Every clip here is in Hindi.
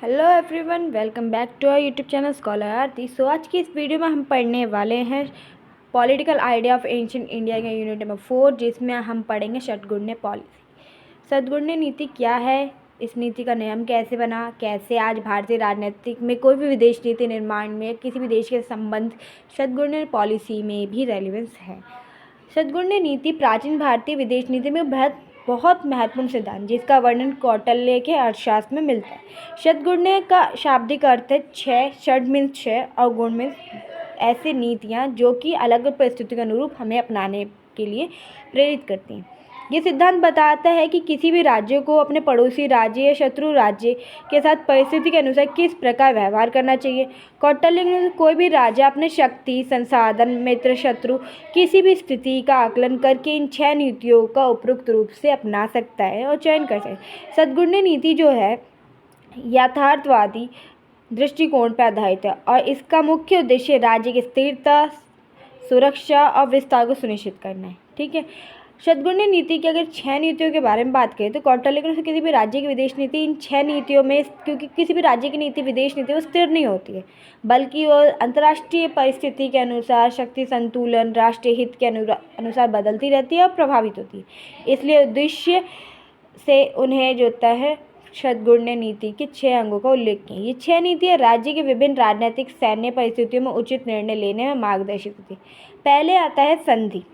Hello everyone, welcome back to our YouTube channel scholar Aarti. आज की इस वीडियो में हम पढ़ने वाले हैं political idea of ancient India के यूनिट नंबर 4, जिसमें हम पढ़ेंगे षटगुण्य पॉलिसी। षटगुण्य नीति क्या है, इस नीति का नियम कैसे बना, कैसे आज भारतीय राजनीतिक में कोई भी विदेश नीति निर्माण में किसी भी देश के संबंध षटगुण्य पॉलिसी में भी रेलिवेंस है। षटगुण्य नीति प्राचीन भारतीय विदेश नीति में बहुत महत्वपूर्ण सिद्धांत, जिसका वर्णन कौटिल्य के अर्थशास्त्र में मिलता है। षटगुण्य का शाब्दिक अर्थ है छः, षड मीन्स छः और गुण मीन्स ऐसी नीतियाँ जो कि अलग परिस्थिति के अनुरूप हमें अपनाने के लिए प्रेरित करती हैं। ये सिद्धांत बताता है कि किसी भी राज्य को अपने पड़ोसी राज्य या शत्रु राज्य के साथ परिस्थिति के अनुसार किस प्रकार व्यवहार करना चाहिए। कौटिल्य ने कोई भी राज्य अपने शक्ति, संसाधन, मित्र, शत्रु किसी भी स्थिति का आकलन करके इन 6 नीतियों का उपयुक्त रूप से अपना सकता है और चयन कर सकता है। षटगुण्य नीति जो है यथार्थवादी दृष्टिकोण पर आधारित है और इसका मुख्य उद्देश्य राज्य की स्थिरता, सुरक्षा और विस्तार को सुनिश्चित करना है। ठीक है। षटगुण्य नीति की अगर 6 नीतियों के बारे में बात करें तो कौटिल्य के अनुसार किसी भी राज्य की विदेश नीति इन 6 नीतियों में, क्योंकि किसी भी राज्य की नीति विदेश नीति वो स्थिर नहीं होती है, बल्कि वो अंतर्राष्ट्रीय परिस्थिति के अनुसार, शक्ति संतुलन, राष्ट्रीय हित के अनुसार बदलती रहती है और प्रभावित होती है। इसलिए उद्देश्य से उन्हें जो होता है षटगुण्य नीति के 6 अंगों का उल्लेख किया। ये 6 नीतियाँ राज्य के विभिन्न राजनीतिक, सैन्य परिस्थितियों में उचित निर्णय लेने में मार्गदर्शित होती है। पहले आता है संधि।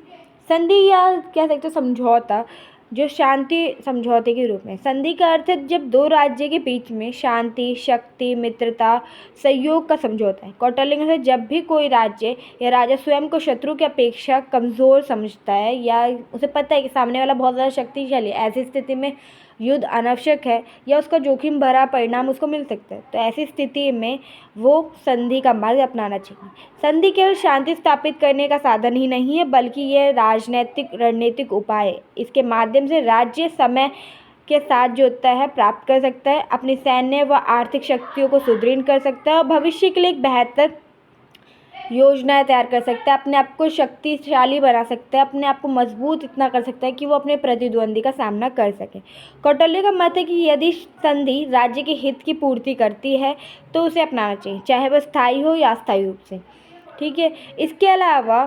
संधि या कह सकते हो समझौता, जो शांति समझौते के रूप में। संधि का अर्थ है जब दो राज्य के बीच में शांति, शक्ति, मित्रता, सहयोग का समझौता है। कौटिल्य के अनुसार जब भी कोई राज्य या राजा स्वयं को शत्रु की अपेक्षा कमज़ोर समझता है या उसे पता है कि सामने वाला बहुत ज़्यादा शक्तिशाली है, ऐसी स्थिति में युद्ध अनावश्यक है या उसका जोखिम भरा परिणाम उसको मिल सकता है, तो ऐसी स्थिति में वो संधि का मार्ग अपनाना चाहिए। संधि केवल शांति स्थापित करने का साधन ही नहीं है, बल्कि यह राजनीतिक रणनीतिक उपाय है। इसके माध्यम से राज्य समय के साथ जो होता है प्राप्त कर सकता है, अपनी सैन्य व आर्थिक शक्तियों को सुदृढ़ कर सकता है और भविष्य के लिए एक बेहतर योजनाएं तैयार कर सकता है, अपने आप को शक्तिशाली बना सकता है, अपने आप को मजबूत इतना कर सकता है कि वो अपने प्रतिद्वंदी का सामना कर सके। कौटिल्य का मत है कि यदि संधि राज्य के हित की पूर्ति करती है तो उसे अपनाना चाहिए, चाहे वह स्थायी हो या अस्थायी रूप से। ठीक है। इसके अलावा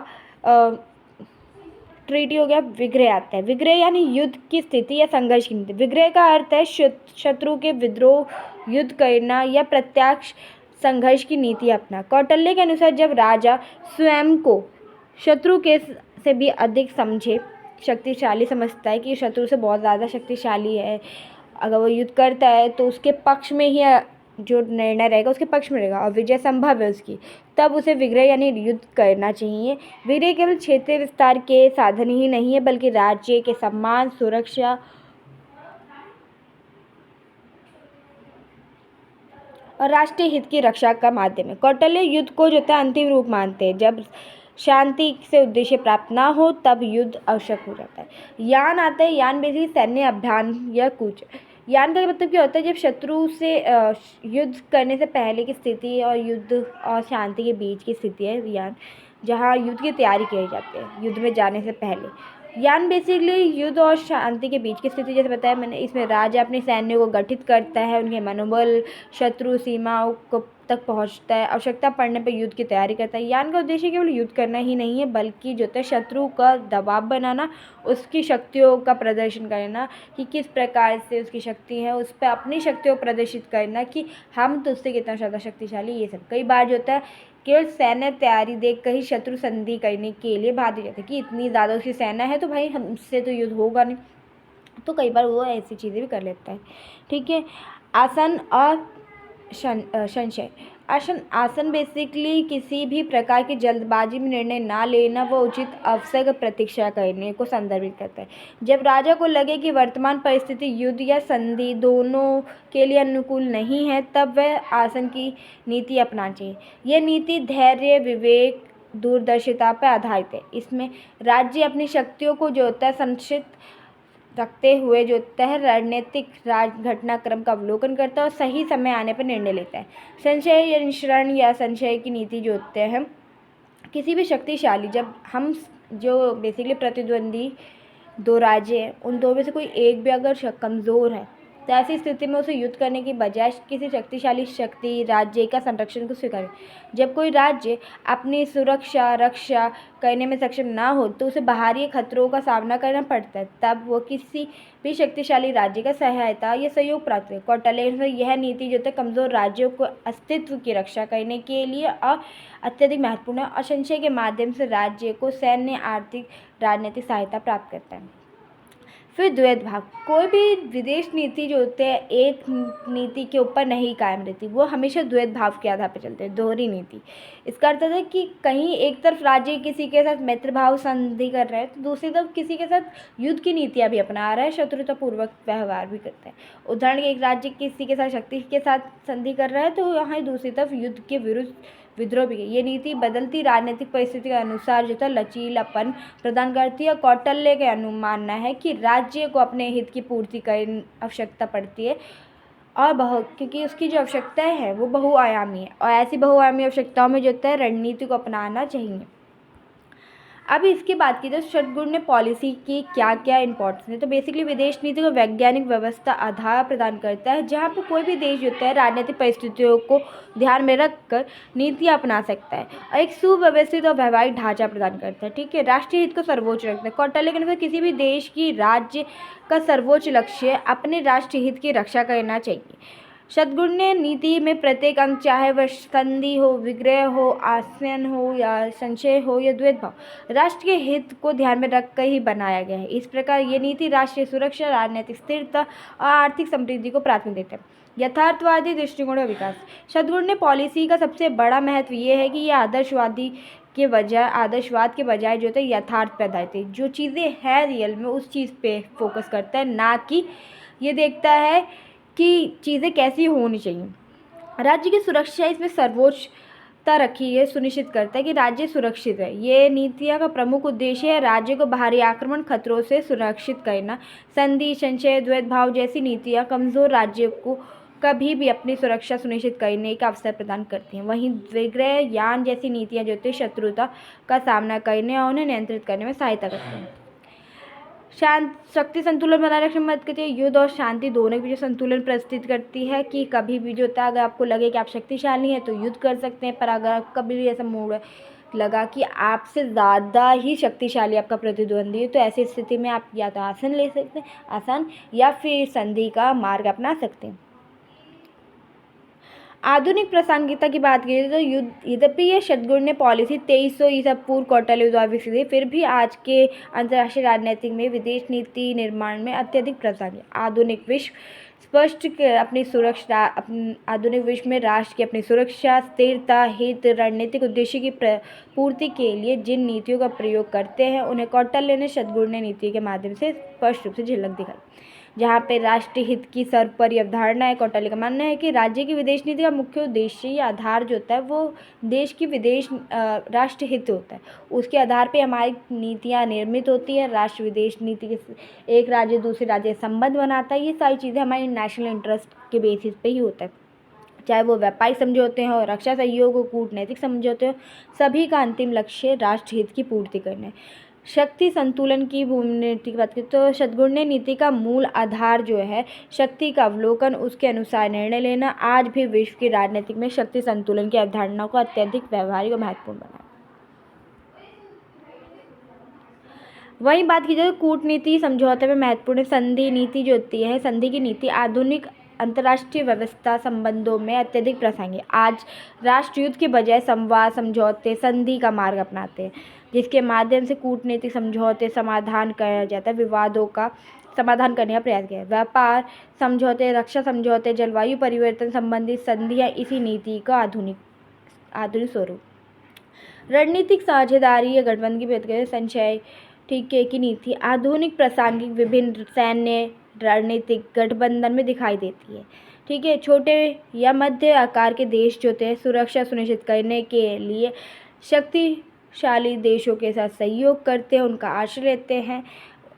ट्रीटी हो गया, विग्रह आता है। विग्रह यानी युद्ध की स्थिति या संघर्ष की नीति। विग्रह का अर्थ है शत्रु के विद्रोह, युद्ध करना या प्रत्यक्ष संघर्ष की नीति अपना। कौटिल्य के अनुसार जब राजा स्वयं को शत्रु के से भी अधिक शक्तिशाली समझता है कि शत्रु से बहुत ज़्यादा शक्तिशाली है, अगर वो युद्ध करता है तो उसके पक्ष में ही जो निर्णय रहेगा उसके पक्ष में रहेगा और विजय संभव है उसकी, तब उसे विग्रह यानी युद्ध करना चाहिए। विग्रह केवल क्षेत्रीय विस्तार के साधन ही नहीं है, बल्कि राज्य के सम्मान, सुरक्षा और राष्ट्रीय हित की रक्षा का माध्यम है। कौटिल्य युद्ध को जो है अंतिम रूप मानते हैं। जब शांति से उद्देश्य प्राप्त ना हो तब युद्ध आवश्यक हो जाता है। यान आता है। यान बेसिकली सैन्य अभियान या कूच। यान का मतलब क्या होता है, जब शत्रु से युद्ध करने से पहले की स्थिति और युद्ध और शांति के बीच की स्थिति है यान, जहाँ युद्ध की तैयारी की जाती है युद्ध में जाने से पहले। यान बेसिकली युद्ध और शांति के बीच की स्थिति, जैसे बताया मैंने, इसमें राजा अपने सैन्य को गठित करता है, उनके मनोबल, शत्रु सीमाओं को तक पहुंचता है, आवश्यकता पड़ने पर युद्ध की तैयारी करता है। यान का उद्देश्य केवल युद्ध करना ही नहीं है, बल्कि जो है शत्रु का दबाव बनाना, उसकी शक्तियों का प्रदर्शन करना कि किस प्रकार से उसकी शक्ति है, उस पर अपनी शक्तियों को प्रदर्शित करना कि हम तो उससे कितना ज़्यादा शक्तिशाली। ये सब कई बार जो होता है केवल सैन्य तैयारी देख कर ही शत्रु संधि करने के लिए बाध्य जाते हैं कि इतनी ज़्यादा उसकी सेना है तो भाई हमसे तो युद्ध होगा नहीं, तो कई बार वो ऐसी चीज़ें भी कर लेता है। ठीक है। आसन और संशय। आसन बेसिकली किसी भी प्रकार की जल्दबाजी में निर्णय ना लेना व उचित अवसर की प्रतीक्षा करने को संदर्भित करता है। जब राजा को लगे कि वर्तमान परिस्थिति युद्ध या संधि दोनों के लिए अनुकूल नहीं है, तब वह आसन की नीति अपनानी चाहिए। यह नीति धैर्य, विवेक, दूरदर्शिता पर आधारित है। इसमें राज्य अपनी शक्तियों को जो होता है संचित रखते हुए जो तय रणनीतिक घटनाक्रम का अवलोकन करता है और सही समय आने पर निर्णय लेता है। संशय या निश्चरण या संशय की नीति जो होते हैं किसी भी शक्तिशाली, जब हम जो बेसिकली प्रतिद्वंदी दो राज्य हैं उन दो में से कोई एक भी अगर कमज़ोर है तो ऐसी स्थिति में उसे युद्ध करने की बजाय किसी शक्तिशाली शक्ति राज्य का संरक्षण को स्वीकार। जब कोई राज्य अपनी सुरक्षा रक्षा करने में सक्षम ना हो तो उसे बाहरी खतरों का सामना करना पड़ता है, तब वो किसी भी शक्तिशाली राज्य का सहायता या सहयोग प्राप्त करे। कौटिल्य ने यह नीति जो है कमजोर राज्यों को अस्तित्व की रक्षा करने के लिए अत्यधिक महत्वपूर्ण है और संचय के माध्यम से राज्य को सैन्य आर्थिक राजनीतिक सहायता प्राप्त करता है। फिर द्वैत भाव, कोई भी विदेश नीति जो होते हैं एक नीति के ऊपर नहीं कायम रहती, वो हमेशा द्वैत भाव के आधार पर चलते हैं, दोहरी नीति। इसका अर्थ है कि कहीं एक तरफ राज्य किसी के साथ मैत्री भाव संधि कर रहे हैं तो दूसरी तरफ किसी के साथ युद्ध की नीतियां भी अपना रहा है, शत्रुतापूर्वक व्यवहार भी करते हैं। उदाहरण के एक राज्य किसी के साथ शक्ति के साथ संधि कर रहा है तो यहाँ दूसरी तरफ युद्ध के विरुद्ध विद्रोह भी। ये नीति बदलती राजनीतिक परिस्थिति के अनुसार जो था लचीलापन प्रदान करती है। कौटिल्य के अनुमानना है कि राज्य को अपने हित की पूर्ति करने आवश्यकता पड़ती है और क्योंकि उसकी जो आवश्यकताएं हैं वो बहुआयामी है और ऐसी बहुआयामी आवश्यकताओं में जो है रणनीति को अपनाना चाहिए। अब इसकी बात की जाए षटगुण्य पॉलिसी की क्या क्या इंपॉर्टेंस है, तो बेसिकली विदेश नीति को वैज्ञानिक व्यवस्था आधार प्रदान करता है जहाँ पर कोई भी देश जो है राजनीतिक परिस्थितियों को ध्यान में रखकर नीतियाँ अपना सकता है और एक सुव्यवस्थित और वैवाहिक ढांचा प्रदान करता है। ठीक है, राष्ट्रीय हित को सर्वोच्च रखता है। कौटिल्य के अनुसार किसी भी देश की राज्य का सर्वोच्च लक्ष्य अपने राष्ट्रीय हित की रक्षा करना चाहिए। षटगुण्य नीति में प्रत्येक अंग, चाहे वह संधि हो, विग्रह हो, आसन हो या संशय हो या द्वैत भाव, राष्ट्रीय हित को ध्यान में रखकर ही बनाया गया है। इस प्रकार ये नीति राष्ट्रीय सुरक्षा, राजनीतिक स्थिरता और आर्थिक समृद्धि को प्राथमिकता देते हैं। यथार्थवादी दृष्टिकोण और विकास, षटगुण्य पॉलिसी का सबसे बड़ा महत्व ये है कि यह आदर्शवाद के बजाय जो है यथार्थ पे आधारित है। जो चीज़ें हैं रियल में उस चीज़ पे फोकस करता है, ना कि ये देखता है कि चीज़ें कैसी होनी चाहिए। राज्य की सुरक्षा इसमें सर्वोच्चता रखी है, सुनिश्चित करता है कि राज्य सुरक्षित है। ये नीतियाँ का प्रमुख उद्देश्य है राज्य को बाहरी आक्रमण खतरों से सुरक्षित करना। संधि, संशय, द्वैत भाव जैसी नीतियाँ कमज़ोर राज्यों को कभी भी अपनी सुरक्षा सुनिश्चित करने का अवसर प्रदान करती हैं। वहीं विग्रह यान जैसी नीतियाँ जो होती है शत्रुता का सामना करने और उन्हें नियंत्रित करने में सहायता करती हैं। शक्ति संतुलन बनाए रखने में मदद करती है। युद्ध और शांति दोनों के बीच संतुलन प्रस्तुत करती है कि कभी भी जो होता है अगर आपको लगे कि आप शक्तिशाली हैं तो युद्ध कर सकते हैं, पर अगर कभी भी ऐसा मूड लगा कि आपसे ज़्यादा ही शक्तिशाली आपका प्रतिद्वंदी है तो ऐसी स्थिति में आप या तो आसन ले सकते हैं, आसान, या फिर संधि का मार्ग अपना सकते हैं। आधुनिक प्रासंगिकता की बात की तो यद्यपि यह षटगुण्य पॉलिसी 2300 ईसा पूर्व कौटिल्य द्वारा विकसित है, फिर भी आज के अंतर्राष्ट्रीय राजनीतिक में विदेश नीति निर्माण में अत्यधिक प्रासंगिक। आधुनिक विश्व में राष्ट्र की अपनी सुरक्षा, स्थिरता, हित, रणनीतिक उद्देश्य की पूर्ति के लिए जिन नीतियों का प्रयोग करते हैं उन्हें कौटिल्य ने षटगुण्य नीति के माध्यम से स्पष्ट रूप से झलक दिखाई। जहाँ पे राष्ट्रीय हित की सर्वोपरि अवधारणा है, कौटिल्य का मानना है कि राज्य की विदेश नीति का मुख्य उद्देश्य या आधार जो होता है वो देश की राष्ट्रीय हित होता है। उसके आधार पे हमारी नीतियाँ निर्मित होती है। राष्ट्र विदेश नीति के एक राज्य दूसरे राज्य से संबंध बनाता है। ये सारी चीज़ें हमारी नेशनल इंटरेस्ट के बेसिस पे ही होता है, चाहे वो व्यापारिक समझौते हों, रक्षा सहयोग हो, कूटनैतिक समझौते हो, सभी का अंतिम लक्ष्य राष्ट्र हित की पूर्ति करना है। शक्ति संतुलन की नीति की बात करें तो षटगुण्य नीति का मूल आधार जो है शक्ति का अवलोकन, उसके अनुसार निर्णय लेना, आज भी विश्व की राजनीतिक में शक्ति संतुलन की अवधारणा को अत्यधिक व्यवहारिक और महत्वपूर्ण बनाया। वहीं बात की जाए कूटनीति समझौते में महत्वपूर्ण संधि नीति जो होती है, संधि की नीति आधुनिक अंतर्राष्ट्रीय व्यवस्था संबंधों में अत्यधिक प्रासंगिक। आज राष्ट्र युद्ध के बजाय संवाद, समझौते, संधि का मार्ग अपनाते हैं, जिसके माध्यम से कूटनीतिक समझौते समाधान किया जाता है, विवादों का समाधान करने का प्रयास किया है। व्यापार समझौते, रक्षा समझौते, जलवायु परिवर्तन संबंधित संधियाँ इसी नीति का आधुनिक स्वरूप। रणनीतिक साझेदारी या गठबंधन की बात करें, संचय ठीक है की नीति आधुनिक प्रासंगिक विभिन्न सैन्य रणनीतिक गठबंधन में दिखाई देती है। ठीक है, छोटे या मध्य आकार के देश जो होते हैं सुरक्षा सुनिश्चित करने के लिए शक्तिशाली देशों के साथ सहयोग करते हैं, उनका आश्रय लेते हैं।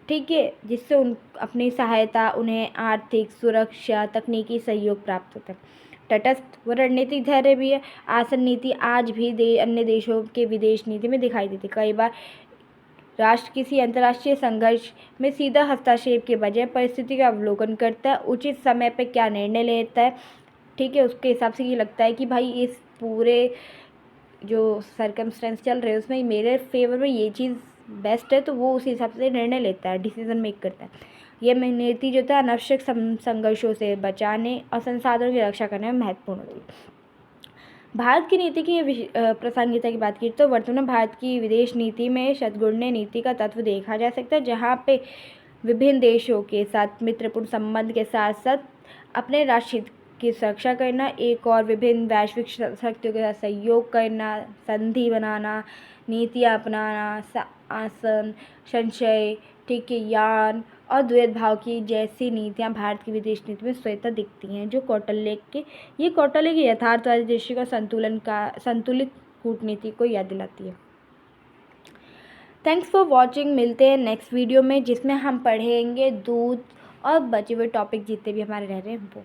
ठीक है, जिससे अपनी सहायता उन्हें आर्थिक सुरक्षा, तकनीकी सहयोग प्राप्त होता है। तटस्थ व रणनीतिक धैर्य भी है। आसन नीति आज भी अन्य देशों के विदेश नीति में दिखाई देती है। कई बार राष्ट्र किसी अंतर्राष्ट्रीय संघर्ष में सीधा हस्तक्षेप के बजाय परिस्थिति का अवलोकन करता है, उचित समय पर क्या निर्णय लेता है, ठीक है, उसके हिसाब से ये लगता है कि भाई इस पूरे जो सर्कमस्टेंस चल रहे हैं उसमें मेरे फेवर में ये चीज़ बेस्ट है, तो वो उस हिसाब से निर्णय लेता है, डिसीजन मेक करता है। यह नीति जो था अनावश्यक संघर्षों से बचाने और संसाधनों की रक्षा करने में महत्वपूर्ण होती है। भारत की नीति की प्रासंगिकता की बात की तो वर्तमान भारत की विदेश नीति में शतगुण्य नीति का तत्व देखा जा सकता है, जहाँ पे विभिन्न देशों के साथ मित्रपूर्ण संबंध के साथ साथ अपने राष्ट्र की सुरक्षा करना, एक और विभिन्न वैश्विक शक्तियों के साथ सहयोग करना, संधि बनाना, नीतियाँ अपनाना, आसन, संशय, ठीक है, यान और द्वैत भाव की जैसी नीतियाँ भारत की विदेश नीति में स्वतः दिखती हैं, जो कौटिल्य की यथार्थवादी दृष्टि का संतुलित कूटनीति को याद दिलाती है। Thanks for watching. मिलते हैं नेक्स्ट वीडियो में, जिसमें हम पढ़ेंगे दूध और बचे हुए टॉपिक जितने भी हमारे रह रहे हैं वो।